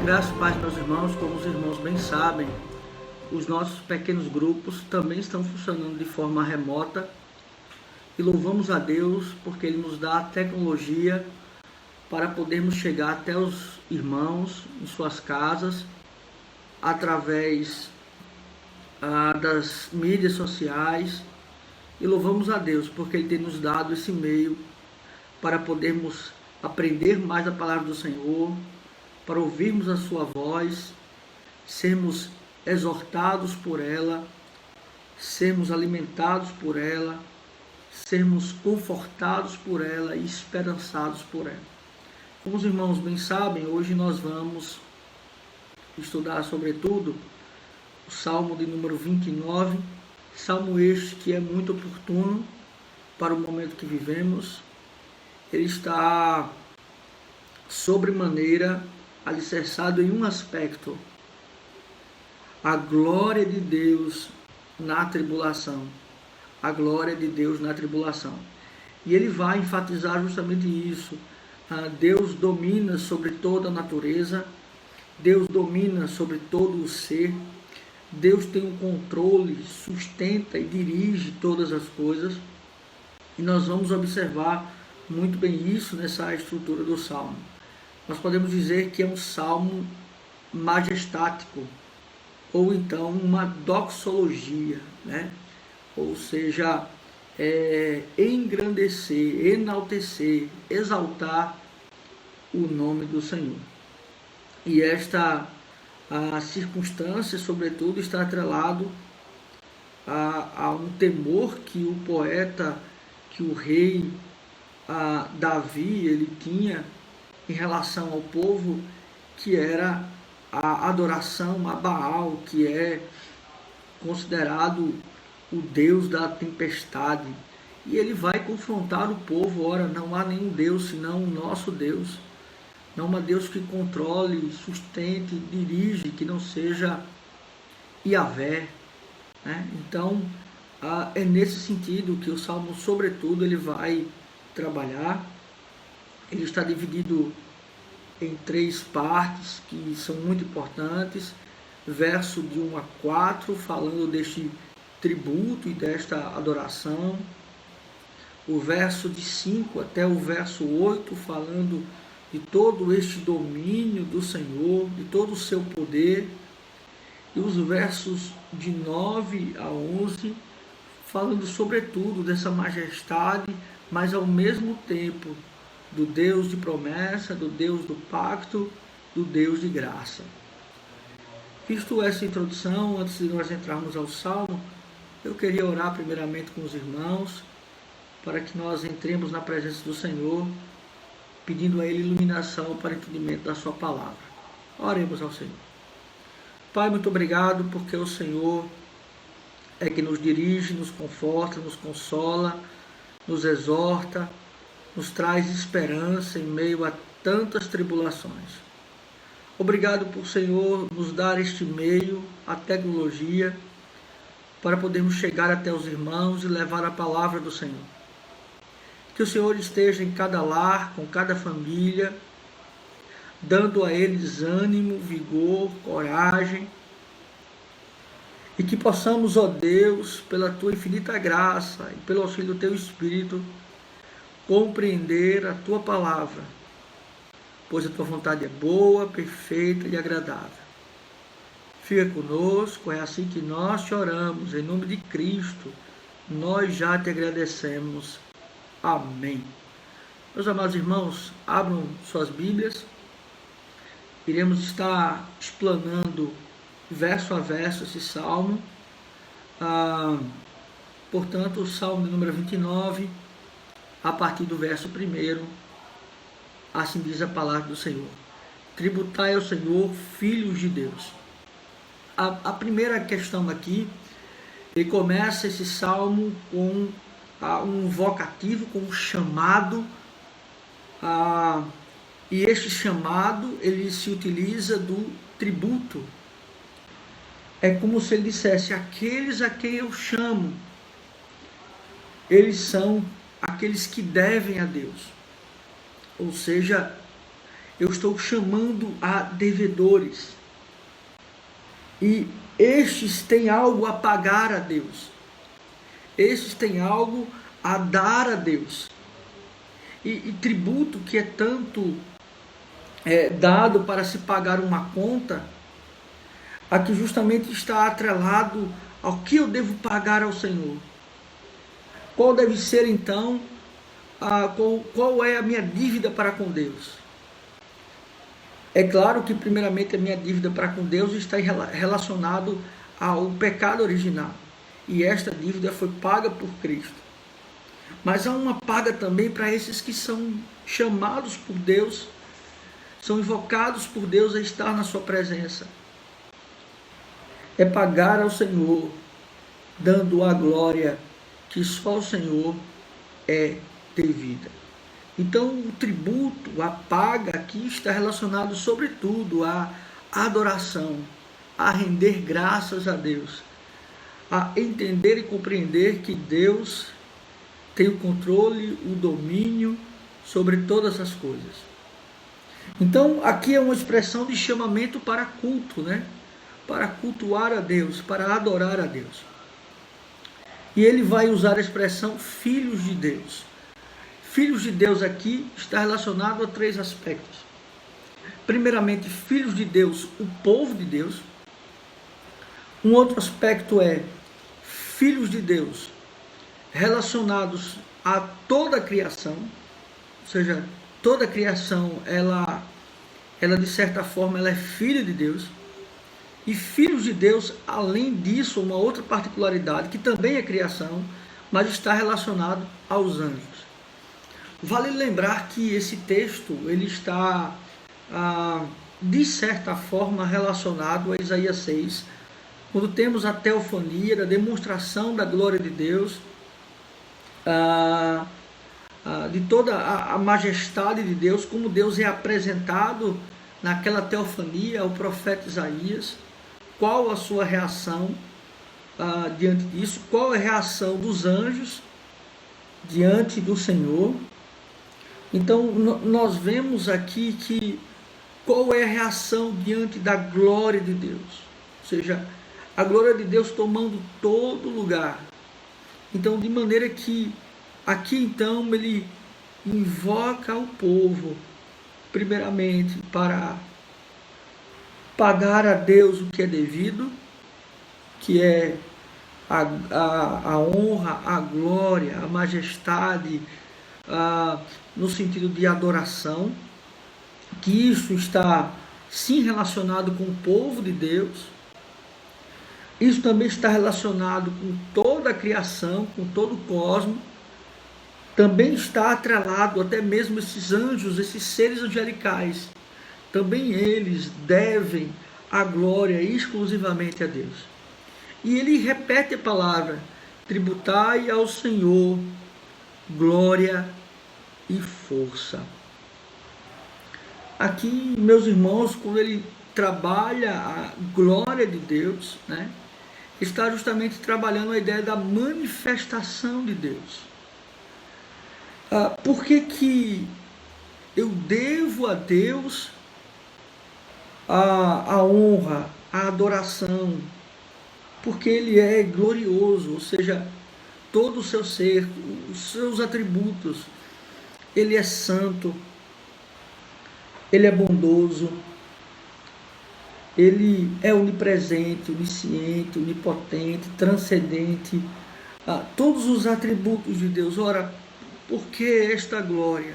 Graças a Paz, meus irmãos, como os irmãos bem sabem, os nossos pequenos grupos também estão funcionando de forma remota e louvamos a Deus porque Ele nos dá a tecnologia para podermos chegar até os irmãos em suas casas através das mídias sociais e louvamos a Deus porque Ele tem nos dado esse meio para podermos aprender mais da palavra do Senhor, para ouvirmos a sua voz, sermos exortados por ela, sermos alimentados por ela, sermos confortados por ela e esperançados por ela. Como os irmãos bem sabem, hoje nós vamos estudar sobretudo o Salmo de número 29, Salmo este que é muito oportuno para o momento que vivemos. Ele está sobremaneira alicerçado em um aspecto: a glória de Deus na tribulação. A glória de Deus na tribulação. E ele vai enfatizar justamente isso. Deus domina sobre toda a natureza, Deus domina sobre todo o ser, Deus tem um controle, sustenta e dirige todas as coisas. E nós vamos observar muito bem isso nessa estrutura do Salmo. Nós podemos dizer que é um salmo majestático, ou então uma doxologia, né? Ou seja, engrandecer, enaltecer, exaltar o nome do Senhor. E esta a circunstância, sobretudo, está atrelado a um temor que o poeta, que o rei Davi, ele tinha em relação ao povo, que era a adoração a Baal, que é considerado o Deus da tempestade. E ele vai confrontar o povo: ora, não há nenhum Deus senão o nosso Deus. Não há Deus que controle, sustente, dirige, que não seja Yahvé, né? Então, é nesse sentido que o Salmo, sobretudo, ele vai trabalhar. Ele está dividido em 3 partes que são muito importantes. Verso de 1 a 4, falando deste tributo e desta adoração. O verso de 5 até o verso 8, falando de todo este domínio do Senhor, de todo o seu poder. E os versos de 9 a 11, falando sobretudo dessa majestade, mas ao mesmo tempo do Deus de promessa, do Deus do pacto, do Deus de graça. Visto essa introdução, antes de nós entrarmos ao Salmo, eu queria orar primeiramente com os irmãos, para que nós entremos na presença do Senhor, pedindo a Ele iluminação para o entendimento da sua palavra. Oremos ao Senhor. Pai, muito obrigado, porque o Senhor é que nos dirige, nos conforta, nos consola, nos exorta, nos traz esperança em meio a tantas tribulações. Obrigado por, Senhor, nos dar este meio, a tecnologia, para podermos chegar até os irmãos e levar a palavra do Senhor. Que o Senhor esteja em cada lar, com cada família, dando a eles ânimo, vigor, coragem, e que possamos, ó Deus, pela Tua infinita graça e pelo auxílio do Teu Espírito, compreender a Tua palavra, pois a Tua vontade é boa, perfeita e agradável. Fica conosco, é assim que nós te oramos, em nome de Cristo, nós já te agradecemos. Amém. Meus amados irmãos, abram suas Bíblias. Iremos estar explanando verso a verso esse salmo. Portanto, o salmo de número 29, a partir do verso 1, assim diz a palavra do Senhor: tributai ao Senhor, filhos de Deus. A primeira questão aqui, ele começa esse salmo com um vocativo, com um chamado, e este chamado, ele se utiliza do tributo. É como se ele dissesse: aqueles a quem eu chamo, eles são aqueles que devem a Deus. Ou seja, eu estou chamando a devedores. E estes têm algo a pagar a Deus. Estes têm algo a dar a Deus. E tributo que é tanto dado para se pagar uma conta, aqui justamente está atrelado ao que eu devo pagar ao Senhor. Qual deve ser então, qual é a minha dívida para com Deus? É claro que primeiramente a minha dívida para com Deus está relacionado ao pecado original. E esta dívida foi paga por Cristo. Mas há uma paga também para esses que são chamados por Deus, são invocados por Deus a estar na sua presença. É pagar ao Senhor, dando a glória que só ao Senhor é devida. Então o tributo, a paga aqui está relacionado sobretudo à adoração, a render graças a Deus, a entender e compreender que Deus tem o controle, o domínio sobre todas as coisas. Então aqui é uma expressão de chamamento para culto, né? Para cultuar a Deus, para adorar a Deus. E ele vai usar a expressão filhos de Deus. Filhos de Deus aqui está relacionado a 3 aspectos. Primeiramente, filhos de Deus, o povo de Deus. Um outro aspecto é filhos de Deus relacionados a toda a criação, ou seja, toda a criação, ela de certa forma, ela é filha de Deus. E filhos de Deus, além disso, uma outra particularidade, que também é criação, mas está relacionado aos anjos. Vale lembrar que esse texto, ele está, de certa forma, relacionado a Isaías 6, quando temos a teofania, a demonstração da glória de Deus, de toda a majestade de Deus, como Deus é apresentado naquela teofania ao profeta Isaías, qual a sua reação diante disso, qual é a reação dos anjos diante do Senhor. Então nós vemos aqui que qual é a reação diante da glória de Deus, ou seja, a glória de Deus tomando todo lugar. Então, de maneira que aqui então ele invoca o povo, primeiramente para pagar a Deus o que é devido, que é a honra, a glória, a majestade, no sentido de adoração, que isso está sim relacionado com o povo de Deus. Isso também está relacionado com toda a criação, com todo o cosmos. Também está atrelado até mesmo esses anjos, esses seres angelicais. Também eles devem a glória exclusivamente a Deus. E ele repete a palavra: tributai ao Senhor glória e força. Aqui, meus irmãos, quando ele trabalha a glória de Deus, né, está justamente trabalhando a ideia da manifestação de Deus. Por que eu devo a Deus a honra, a adoração? Porque Ele é glorioso, ou seja, todo o seu ser, os seus atributos. Ele é santo, Ele é bondoso, Ele é onipresente, onisciente, onipotente, transcendente, todos os atributos de Deus. Ora, por que esta glória?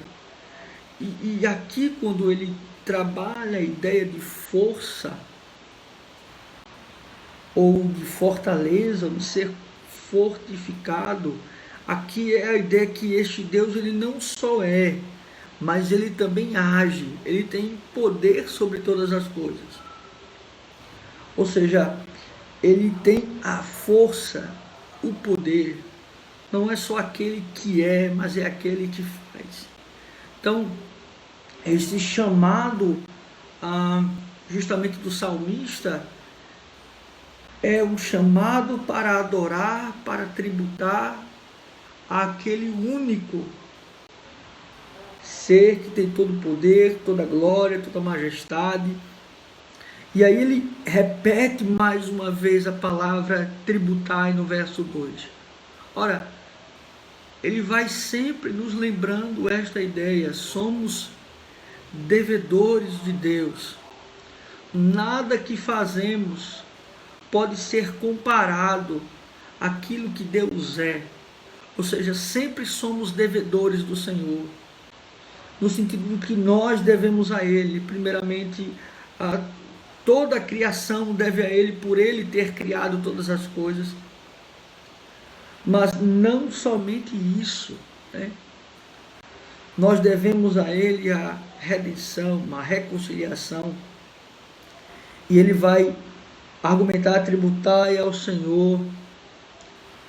E aqui, quando ele trabalha a ideia de força, ou de fortaleza, ou de ser fortificado, aqui é a ideia que este Deus, ele não só é, mas ele também age, ele tem poder sobre todas as coisas. Ou seja, ele tem a força, o poder. Não é só aquele que é, mas é aquele que faz. Então, esse chamado justamente do salmista é um chamado para adorar, para tributar àquele único ser que tem todo o poder, toda a glória, toda a majestade. E aí ele repete mais uma vez a palavra tributai no verso 2. Ora, ele vai sempre nos lembrando esta ideia: somos devedores de Deus. Nada que fazemos pode ser comparado àquilo que Deus é. Ou seja, sempre somos devedores do Senhor, no sentido de que nós devemos a Ele. Primeiramente, toda a criação deve a Ele, por Ele ter criado todas as coisas. Mas não somente isso, né? Nós devemos a Ele a redenção, a reconciliação. E ele vai argumentar: tributai ao Senhor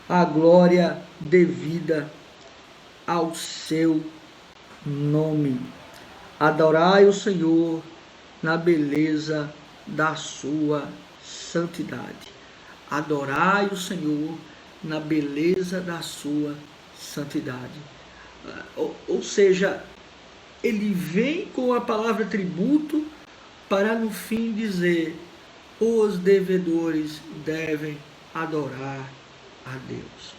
a glória devida ao seu nome. Adorai o Senhor na beleza da sua santidade. Adorai o Senhor na beleza da sua santidade. Ou seja, ele vem com a palavra tributo para no fim dizer: os devedores devem adorar a Deus.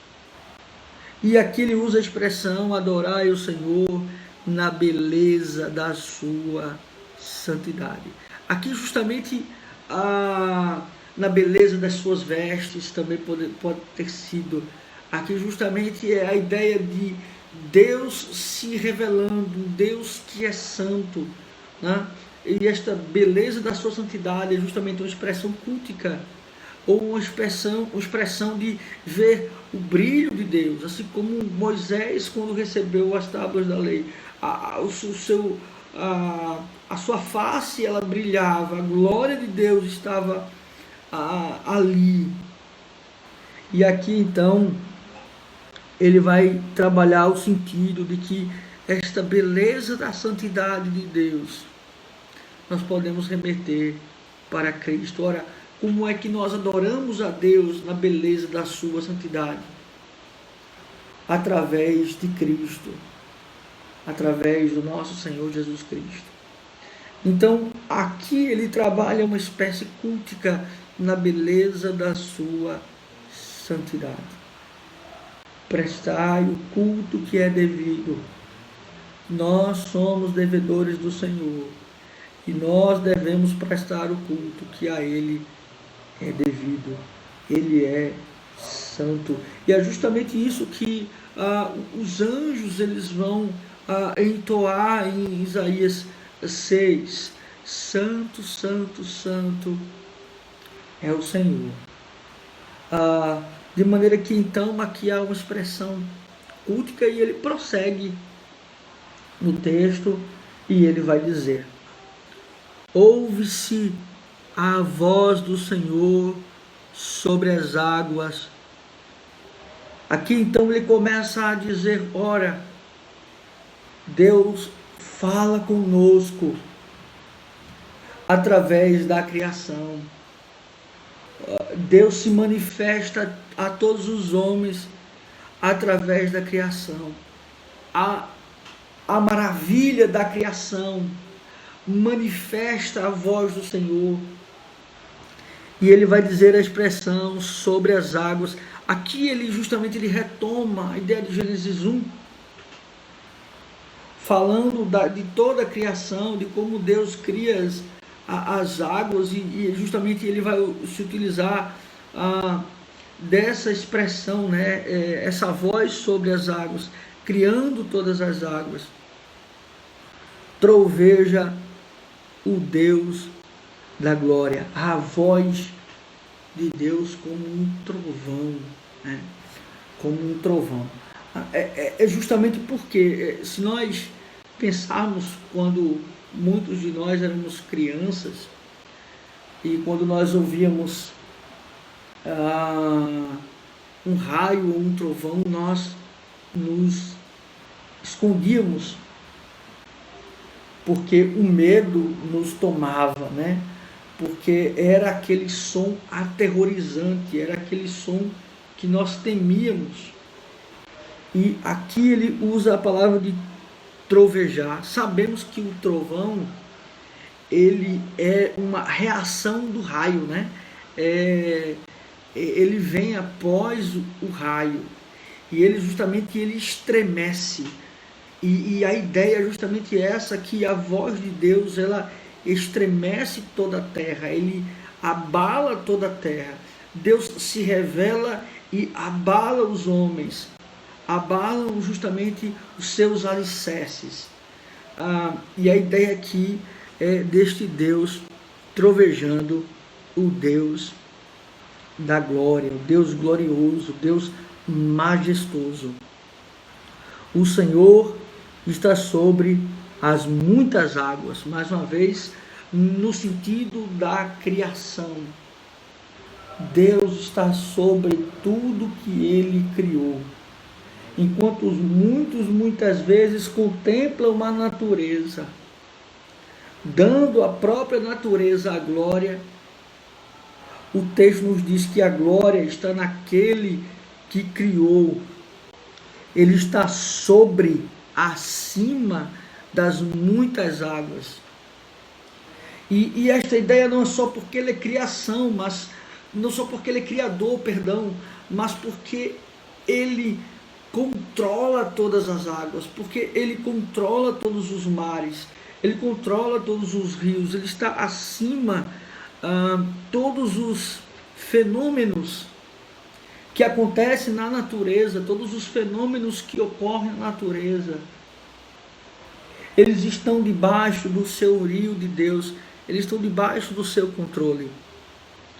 E aqui ele usa a expressão: adorai o Senhor na beleza da sua santidade. Aqui justamente na beleza das suas vestes também pode ter sido. Aqui justamente é a ideia de Deus se revelando, um Deus que é santo, né? E esta beleza da sua santidade é justamente uma expressão cultica, ou uma expressão de ver o brilho de Deus, assim como Moisés, quando recebeu as tábuas da lei, a sua face ela brilhava, a glória de Deus estava ali. E aqui então ele vai trabalhar o sentido de que esta beleza da santidade de Deus nós podemos remeter para Cristo. Ora, como é que nós adoramos a Deus na beleza da sua santidade? Através de Cristo, através do nosso Senhor Jesus Cristo. Então, aqui ele trabalha uma espécie cultica na beleza da sua santidade. Prestai o culto que é devido. Nós somos devedores do Senhor e nós devemos prestar o culto que a Ele é devido. Ele é santo. E é justamente isso que os anjos eles vão entoar em Isaías 6. Santo, santo, santo é o Senhor. De maneira que então aqui há uma expressão cultica e ele prossegue no texto e ele vai dizer: ouve-se a voz do Senhor sobre as águas. Aqui então ele começa a dizer: ora, Deus fala conosco através da criação. Deus se manifesta a todos os homens através da criação. A maravilha da criação manifesta a voz do Senhor. E ele vai dizer a expressão sobre as águas. Aqui ele justamente retoma a ideia de Gênesis 1, falando de toda a criação, de como Deus cria as águas, e justamente ele vai se utilizar dessa expressão, né? Essa voz sobre as águas, criando todas as águas. Troveja o Deus da glória, a voz de Deus como um trovão, né? Como um trovão. É justamente porque, se nós pensarmos quando muitos de nós éramos crianças, e quando nós ouvíamos um raio ou um trovão, nós nos escondíamos, porque o medo nos tomava, né? Porque era aquele som aterrorizante, era aquele som que nós temíamos. E aqui ele usa a palavra de trovejar. Sabemos que o trovão, ele é uma reação do raio, né? Ele vem após o raio, e ele justamente ele estremece. E a ideia é justamente essa, que a voz de Deus, ela estremece toda a terra, ele abala toda a terra. Deus se revela e abala os homens, abalam justamente os seus alicerces. E a ideia aqui é deste Deus trovejando, o Deus da glória, o Deus glorioso, o Deus majestoso. O Senhor está sobre as muitas águas, mais uma vez, no sentido da criação. Deus está sobre tudo que Ele criou. Enquanto muitas vezes contemplam a natureza, dando à própria natureza a glória, o texto nos diz que a glória está naquele que criou. Ele está sobre, acima das muitas águas. E esta ideia não é só porque ele é criação, mas não só porque ele é criador, mas porque ele controla todas as águas, porque ele controla todos os mares, ele controla todos os rios, ele está acima todos os fenômenos que acontecem na natureza, todos os fenômenos que ocorrem na natureza, eles estão debaixo do senhorio de Deus, eles estão debaixo do seu controle.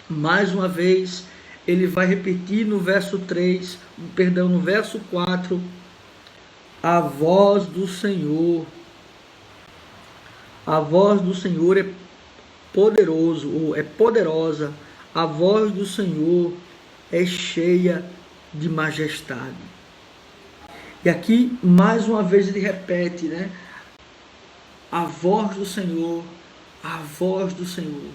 Mais uma vez, ele vai repetir no verso 4, a voz do Senhor. A voz do Senhor é poderosa, a voz do Senhor é cheia de majestade. E aqui, mais uma vez, ele repete, né? A voz do Senhor, a voz do Senhor.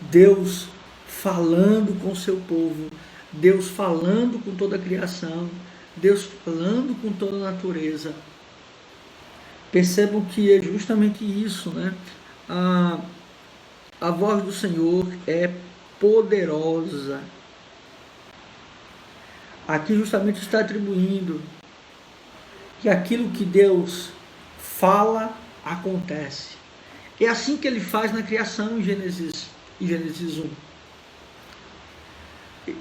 Deus falando com o seu povo, Deus falando com toda a criação, Deus falando com toda a natureza. Percebam que é justamente isso, né? A voz do Senhor é poderosa. Aqui justamente está atribuindo que aquilo que Deus fala acontece. É assim que ele faz na criação em Gênesis 1.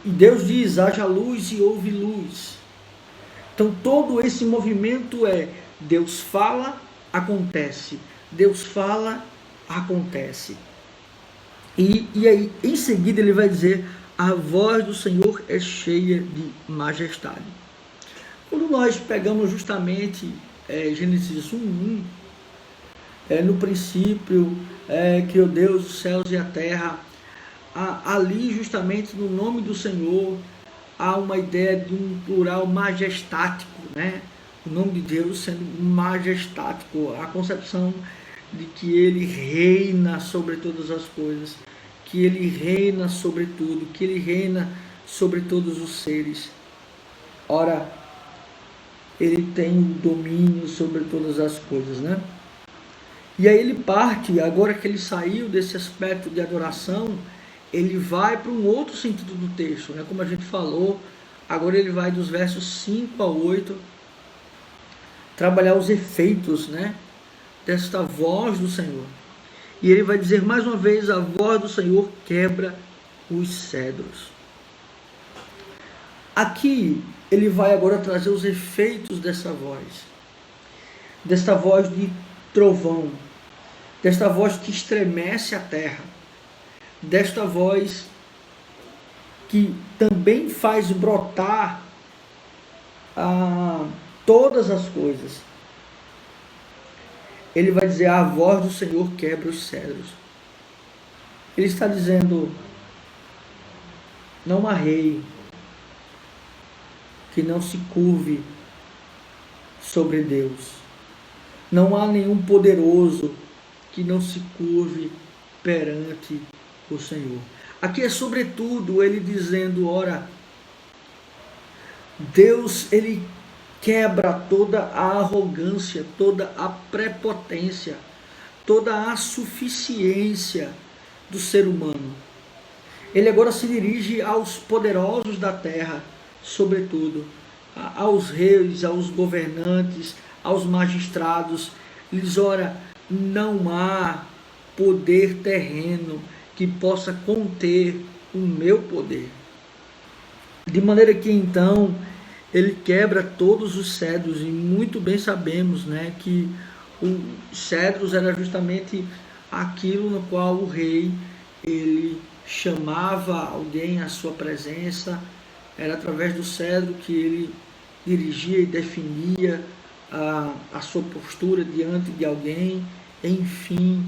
E Deus diz, haja luz e houve luz. Então todo esse movimento é Deus fala, acontece. Deus fala, acontece. E aí em seguida ele vai dizer, a voz do Senhor é cheia de majestade. Quando nós pegamos justamente Gênesis 1:1, no princípio criou Deus os céus e a terra, ali justamente no nome do Senhor há uma ideia de um plural majestático, né? O nome de Deus sendo majestático, a concepção de que ele reina sobre todas as coisas, que ele reina sobre tudo, que ele reina sobre todos os seres. Ora, ele tem domínio sobre todas as coisas, né? E aí ele parte, agora que ele saiu desse aspecto de adoração, ele vai para um outro sentido do texto, né? Como a gente falou, agora ele vai dos versos 5 a 8, trabalhar os efeitos, né, desta voz do Senhor. E ele vai dizer mais uma vez, a voz do Senhor quebra os cedros. Aqui ele vai agora trazer os efeitos dessa voz de trovão, desta voz que estremece a terra, desta voz que também faz brotar todas as coisas. Ele vai dizer, a voz do Senhor quebra os cedros. Ele está dizendo, não há rei que não se curve sobre Deus. Não há nenhum poderoso que não se curve perante o Senhor. Aqui é sobretudo ele dizendo, ora, Deus, ele quebra toda a arrogância, toda a prepotência, toda a suficiência do ser humano. Ele agora se dirige aos poderosos da terra, sobretudo, aos reis, aos governantes, aos magistrados. Ele diz: ora, não há poder terreno que possa conter o meu poder. De maneira que então ele quebra todos os cedros, e muito bem sabemos, né, que os cedros era justamente aquilo no qual o rei ele chamava alguém à sua presença. Era através do cedro que ele dirigia e definia a sua postura diante de alguém. Enfim,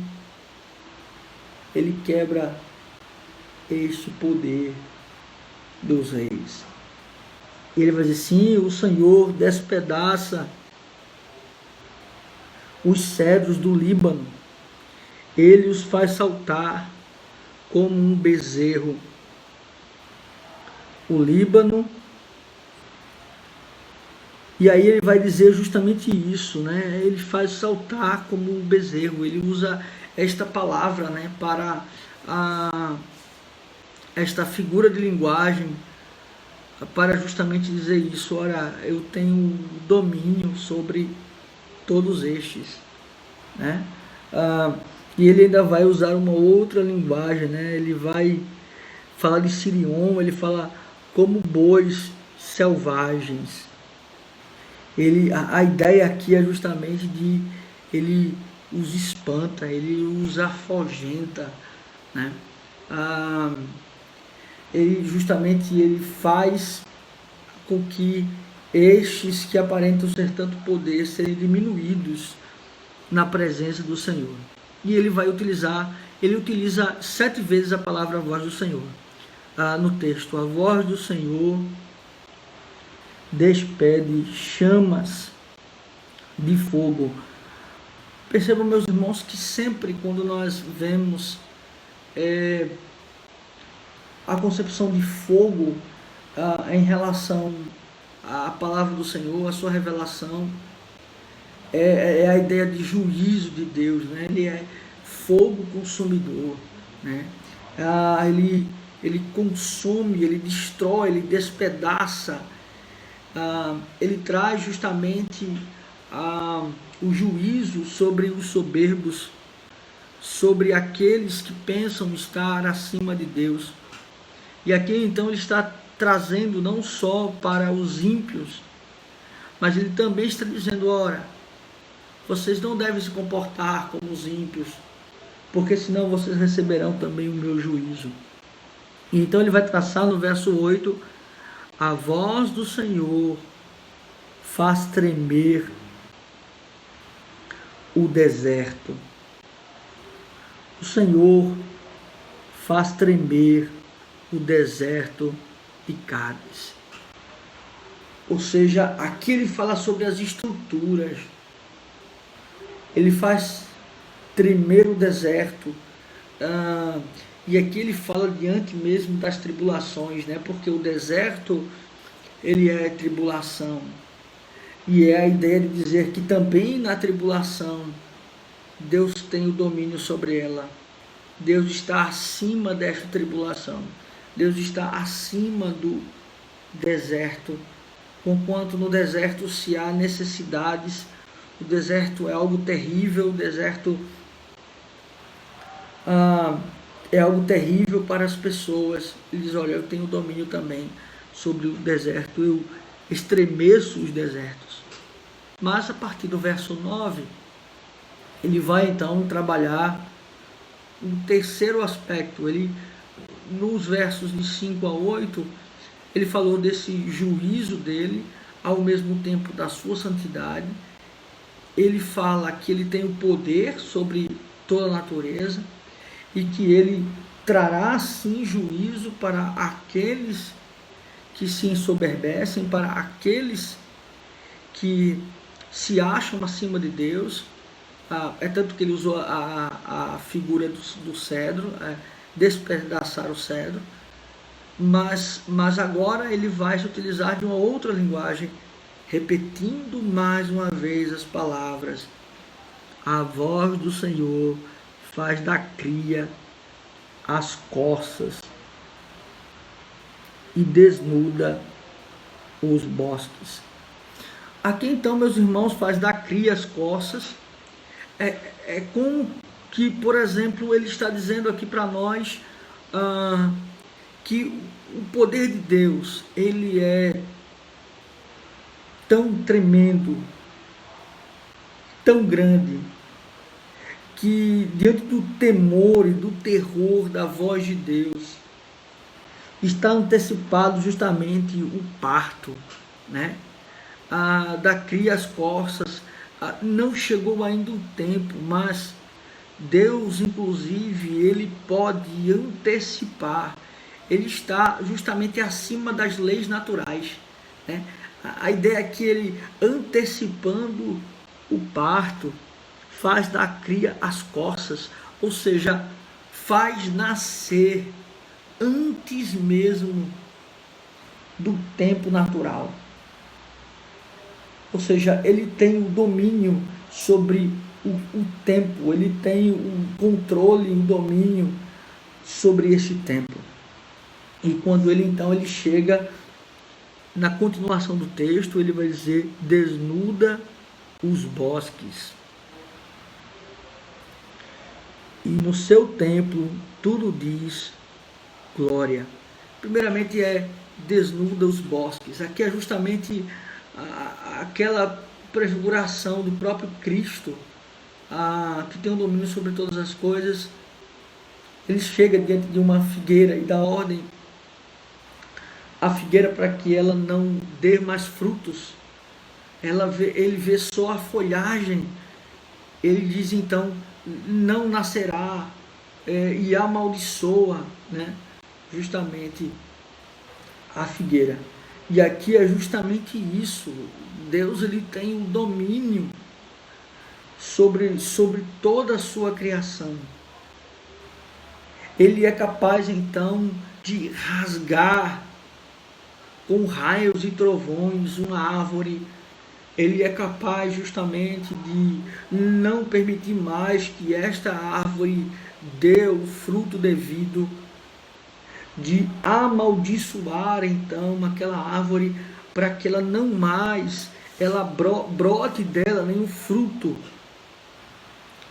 ele quebra este poder dos reis. Ele vai dizer: sim, o Senhor despedaça os cedros do Líbano, ele os faz saltar como um bezerro. O Líbano. E aí ele vai dizer justamente isso, né? Ele faz saltar como um bezerro. Ele usa esta palavra, né, para esta figura de linguagem, para justamente dizer isso. Ora, eu tenho domínio sobre todos estes, né? E ele ainda vai usar uma outra linguagem, né? Ele vai falar de Sirion, ele fala como bois selvagens. A ideia aqui é justamente de ele os espanta, ele os afugenta, né? Ele faz com que estes que aparentam ser tanto poder sejam diminuídos na presença do Senhor. E ele utiliza 7 vezes a palavra voz do Senhor no texto. A voz do Senhor despede chamas de fogo. Percebam, meus irmãos, que sempre quando nós vemos a concepção de fogo em relação à palavra do Senhor, a sua revelação, é a ideia de juízo de Deus, né? Ele é fogo consumidor, né? Ele consome, ele destrói, ele despedaça. Ele traz justamente o juízo sobre os soberbos, sobre aqueles que pensam estar acima de Deus. E aqui então ele está trazendo não só para os ímpios, mas ele também está dizendo: ora, vocês não devem se comportar como os ímpios, porque senão vocês receberão também o meu juízo. E então ele vai traçar no verso 8: a voz do Senhor faz tremer o deserto. O Senhor faz tremer o deserto de Cádiz. Ou seja, aqui ele fala sobre as estruturas. Ele faz tremer o deserto. E aqui ele fala diante mesmo das tribulações, né? Porque o deserto, ele é tribulação. E é a ideia de dizer que também na tribulação, Deus tem o domínio sobre ela. Deus está acima desta tribulação. Deus está acima do deserto. Conquanto no deserto se há necessidades, o deserto é algo terrível, o deserto é algo terrível para as pessoas. Ele diz: olha, eu tenho domínio também sobre o deserto, eu estremeço os desertos. Mas a partir do verso 9, ele vai então trabalhar um terceiro aspecto. Ele, nos versos de 5 a 8, ele falou desse juízo dele, ao mesmo tempo da sua santidade. Ele fala que ele tem o poder sobre toda a natureza e que ele trará sim juízo para aqueles que se ensoberbecem, para aqueles que se acham acima de Deus. É tanto que ele usou a figura do cedro, despedaçar o cedro, mas agora ele vai se utilizar de uma outra linguagem. repetindo mais uma vez as palavras: a voz do Senhor faz da cria as corças e desnuda os bosques. Aqui então, meus irmãos, faz da cria as corças. É como que, por exemplo, ele está dizendo aqui para nós que o poder de Deus, ele é tão tremendo, tão grande, que diante do temor e do terror da voz de Deus, está antecipado justamente o parto, né? Da cria às corças. Não chegou ainda o tempo, mas Deus, inclusive, ele pode antecipar. Ele está justamente acima das leis naturais, né? A ideia é que ele, antecipando o parto, faz da cria as corças, ou seja, faz nascer antes mesmo do tempo natural. Ou seja, ele tem o domínio sobre o tempo, ele tem o controle, o domínio sobre esse tempo. E quando ele chega na continuação do texto, ele vai dizer: desnuda os bosques, e no seu templo tudo diz glória. Primeiramente desnuda os bosques. Aqui é justamente aquela prefiguração do próprio Cristo, que tem um domínio sobre todas as coisas. Ele chega diante de uma figueira e dá ordem à figueira para que ela não dê mais frutos. Ele vê só a folhagem. Ele diz então: não nascerá, e amaldiçoa, né, justamente a figueira. E aqui é justamente isso. Deus, ele tem o domínio sobre toda a sua criação. Ele é capaz então de rasgar com raios e trovões uma árvore. Ele é capaz justamente de não permitir mais que esta árvore dê o fruto devido, de amaldiçoar então aquela árvore para que ela não mais brote dela nenhum fruto.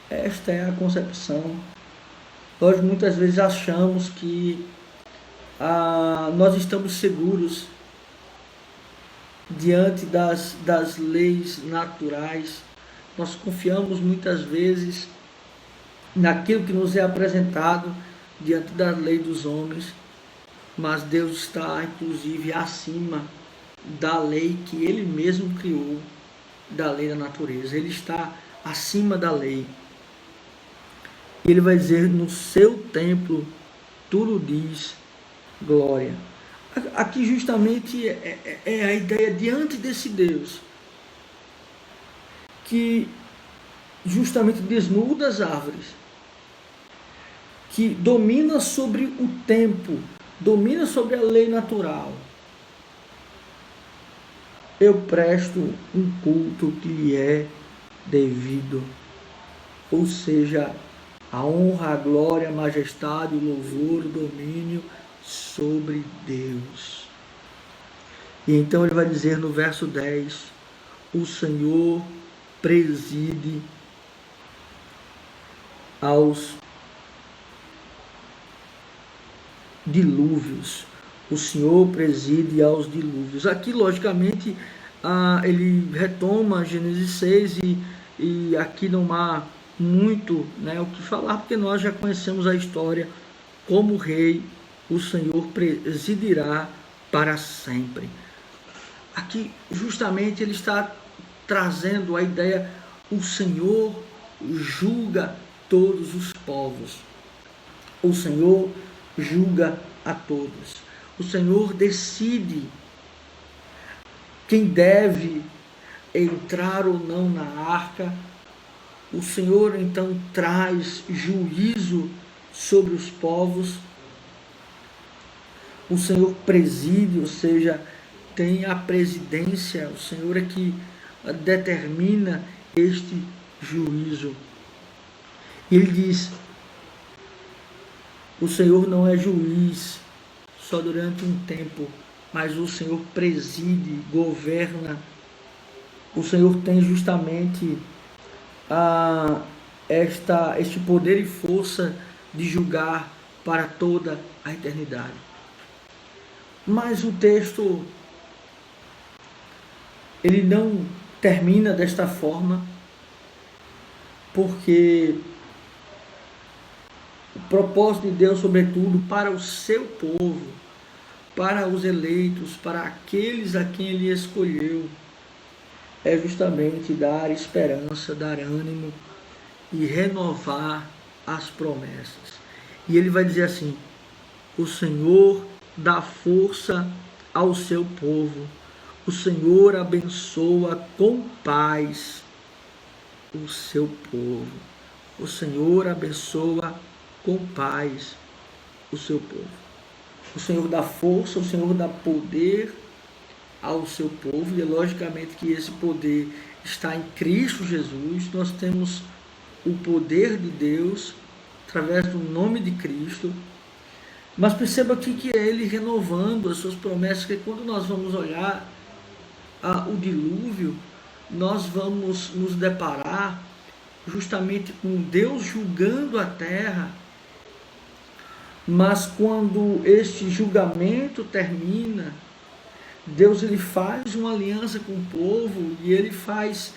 Esta é a concepção. Nós muitas vezes achamos que nós estamos seguros diante das leis naturais. Nós confiamos muitas vezes naquilo que nos é apresentado diante da lei dos homens, mas Deus está inclusive acima da lei que ele mesmo criou, da lei da natureza. Ele está acima da lei. Ele vai dizer: no seu templo tudo diz glória. Aqui justamente é a ideia diante desse Deus que justamente desnuda as árvores, que domina sobre o tempo, domina sobre a lei natural. Eu presto um culto que lhe é devido, ou seja, a honra, a glória, a majestade, o louvor, o domínio sobre Deus. E então ele vai dizer no verso 10: o Senhor preside aos dilúvios. O Senhor preside aos dilúvios. Aqui, logicamente, ele retoma Gênesis 6 e aqui não há muito, né, o que falar, porque nós já conhecemos a história. Como rei, o Senhor presidirá para sempre. Aqui, justamente, ele está trazendo a ideia: o Senhor julga todos os povos. O Senhor julga a todos. O Senhor decide quem deve entrar ou não na arca. O Senhor então traz juízo sobre os povos. O Senhor preside, ou seja, tem a presidência, o Senhor é que determina este juízo. E ele diz: o Senhor não é juiz só durante um tempo, mas o Senhor preside, governa. O Senhor tem justamente este poder e força de julgar para toda a eternidade. Mas o texto, ele não termina desta forma, porque o propósito de Deus, sobretudo, para o seu povo, para os eleitos, para aqueles a quem Ele escolheu, é justamente dar esperança, dar ânimo e renovar as promessas. E Ele vai dizer assim: o Senhor dá força ao seu povo, o Senhor abençoa com paz o seu povo. O Senhor abençoa com paz o seu povo. O Senhor dá força, o Senhor dá poder ao seu povo, e é logicamente que esse poder está em Cristo Jesus. Nós temos o poder de Deus através do nome de Cristo. Mas perceba aqui que é Ele renovando as suas promessas, que quando nós vamos olhar o dilúvio, nós vamos nos deparar justamente com Deus julgando a terra. Mas quando este julgamento termina, Deus ele faz uma aliança com o povo, e Ele faz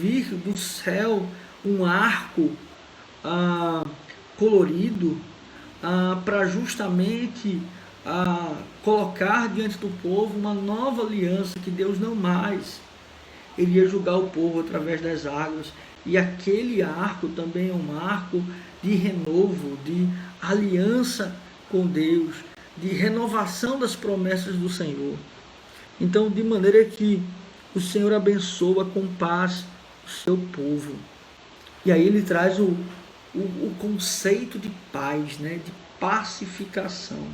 vir do céu um arco colorido, para justamente colocar diante do povo uma nova aliança, que Deus não mais iria julgar o povo através das águas. E aquele arco também é um arco de renovo, de aliança com Deus, de renovação das promessas do Senhor. Então, de maneira que o Senhor abençoa com paz o seu povo. E aí ele traz o conceito de paz, né? De pacificação.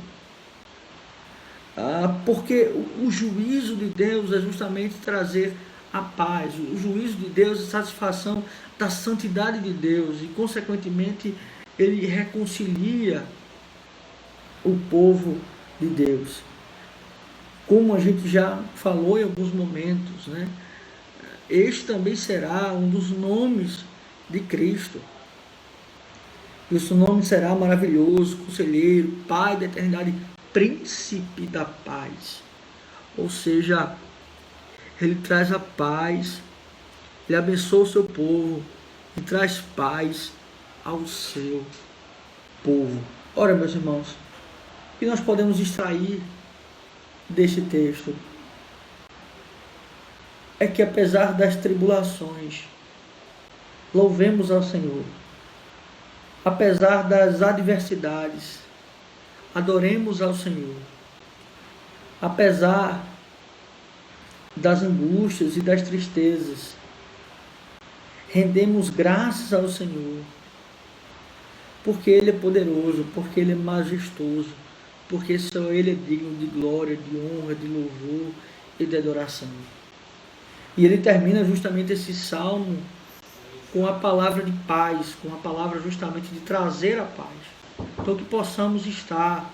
Porque o juízo de Deus é justamente trazer a paz. O juízo de Deus é a satisfação da santidade de Deus, e consequentemente Ele reconcilia o povo de Deus. Como a gente já falou em alguns momentos, né? Este também será um dos nomes de Cristo. E o seu nome será maravilhoso, conselheiro, Pai da eternidade, príncipe da paz. Ou seja, Ele traz a paz, Ele abençoa o seu povo e traz paz ao seu povo. Ora, meus irmãos, o que nós podemos extrair deste texto é que, apesar das tribulações, louvemos ao Senhor. Apesar das adversidades, adoremos ao Senhor. Apesar das angústias e das tristezas, rendemos graças ao Senhor, porque Ele é poderoso, porque Ele é majestoso, porque só Ele é digno de glória, de honra, de louvor e de adoração. E ele termina justamente esse salmo com a palavra de paz, com a palavra justamente de trazer a paz. Então que possamos estar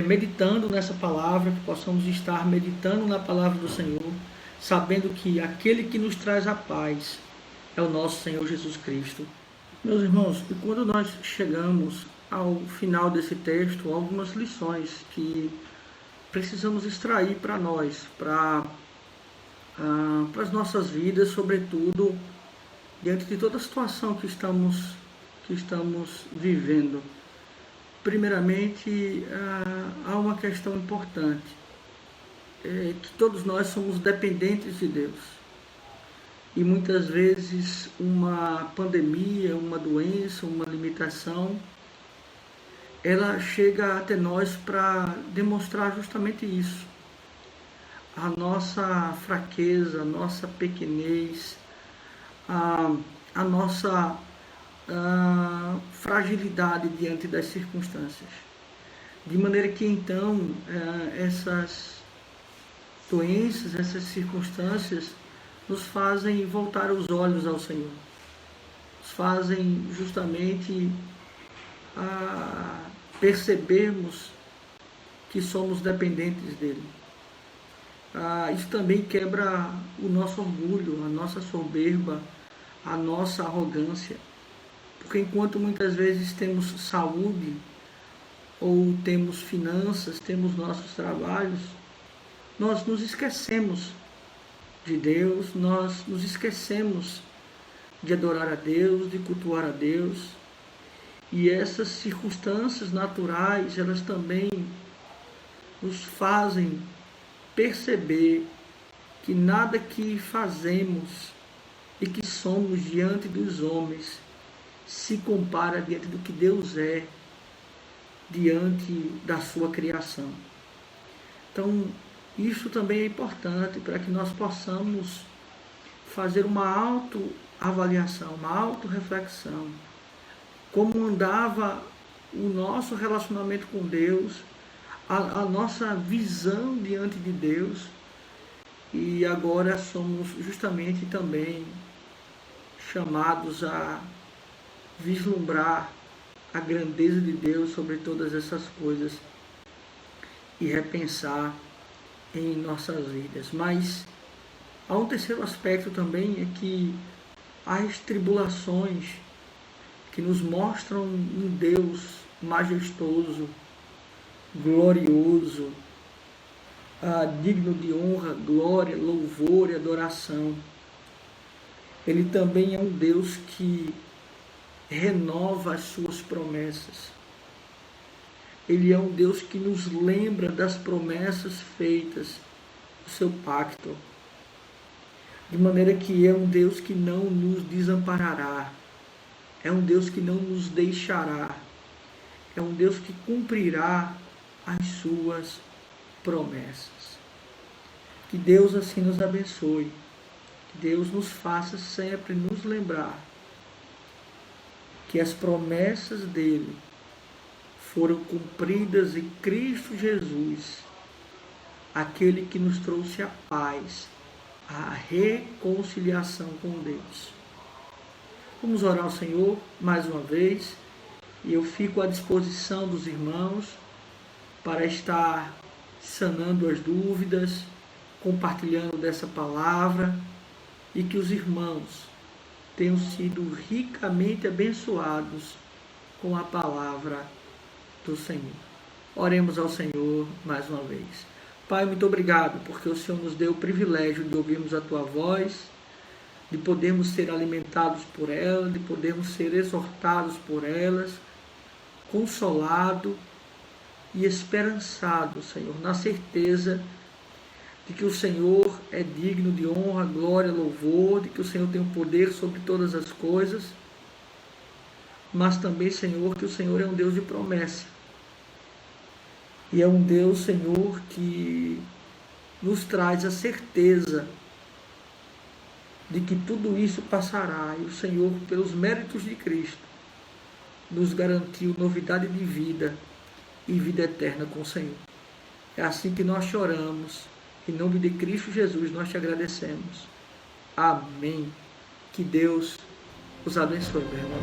meditando nessa palavra, que possamos estar meditando na palavra do Senhor, sabendo que aquele que nos traz a paz é o nosso Senhor Jesus Cristo. Meus irmãos, e quando nós chegamos ao final desse texto, algumas lições que precisamos extrair para nós, para as nossas vidas, sobretudo diante de toda a situação que estamos vivendo. Primeiramente, há uma questão importante, que todos nós somos dependentes de Deus. E muitas vezes uma pandemia, uma doença, uma limitação, ela chega até nós para demonstrar justamente isso. A nossa fraqueza, a nossa pequenez, a nossa fragilidade diante das circunstâncias. De maneira que então doenças, essas circunstâncias nos fazem voltar os olhos ao Senhor, nos fazem justamente a percebermos que somos dependentes dele. Isso também quebra o nosso orgulho, a nossa soberba, a nossa arrogância, porque enquanto muitas vezes temos saúde, ou temos finanças, temos nossos trabalhos, nós nos esquecemos de Deus, nós nos esquecemos de adorar a Deus, de cultuar a Deus. E essas circunstâncias naturais, elas também nos fazem perceber que nada que fazemos e que somos diante dos homens se compara diante do que Deus é, diante da sua criação. Então, isso também é importante para que nós possamos fazer uma autoavaliação, uma autorreflexão. Como andava o nosso relacionamento com Deus, a nossa visão diante de Deus, e agora somos justamente também chamados a vislumbrar a grandeza de Deus sobre todas essas coisas e repensar em nossas vidas. Mas há um terceiro aspecto também, é que as tribulações que nos mostram um Deus majestoso, glorioso, digno de honra, glória, louvor e adoração. Ele também é um Deus que renova as suas promessas. Ele é um Deus que nos lembra das promessas feitas no seu pacto. De maneira que é um Deus que não nos desamparará. É um Deus que não nos deixará. É um Deus que cumprirá as suas promessas. Que Deus assim nos abençoe. Que Deus nos faça sempre nos lembrar que as promessas dele foram cumpridas em Cristo Jesus, aquele que nos trouxe a paz, a reconciliação com Deus. Vamos orar ao Senhor mais uma vez, e eu fico à disposição dos irmãos para estar sanando as dúvidas, compartilhando dessa palavra, e que os irmãos tenham sido ricamente abençoados com a palavra do Senhor. Oremos ao Senhor mais uma vez. Pai, muito obrigado, porque o Senhor nos deu o privilégio de ouvirmos a Tua voz, de podermos ser alimentados por ela, de podermos ser exortados por elas, consolado e esperançado, Senhor, na certeza de que o Senhor é digno de honra, glória, louvor, de que o Senhor tem o poder sobre todas as coisas, mas também, Senhor, que o Senhor é um Deus de promessa. E é um Deus, Senhor, que nos traz a certeza de que tudo isso passará. E o Senhor, pelos méritos de Cristo, nos garantiu novidade de vida e vida eterna com o Senhor. É assim que nós choramos. Em nome de Cristo Jesus, nós te agradecemos. Amém. Que Deus os abençoe, meu irmão.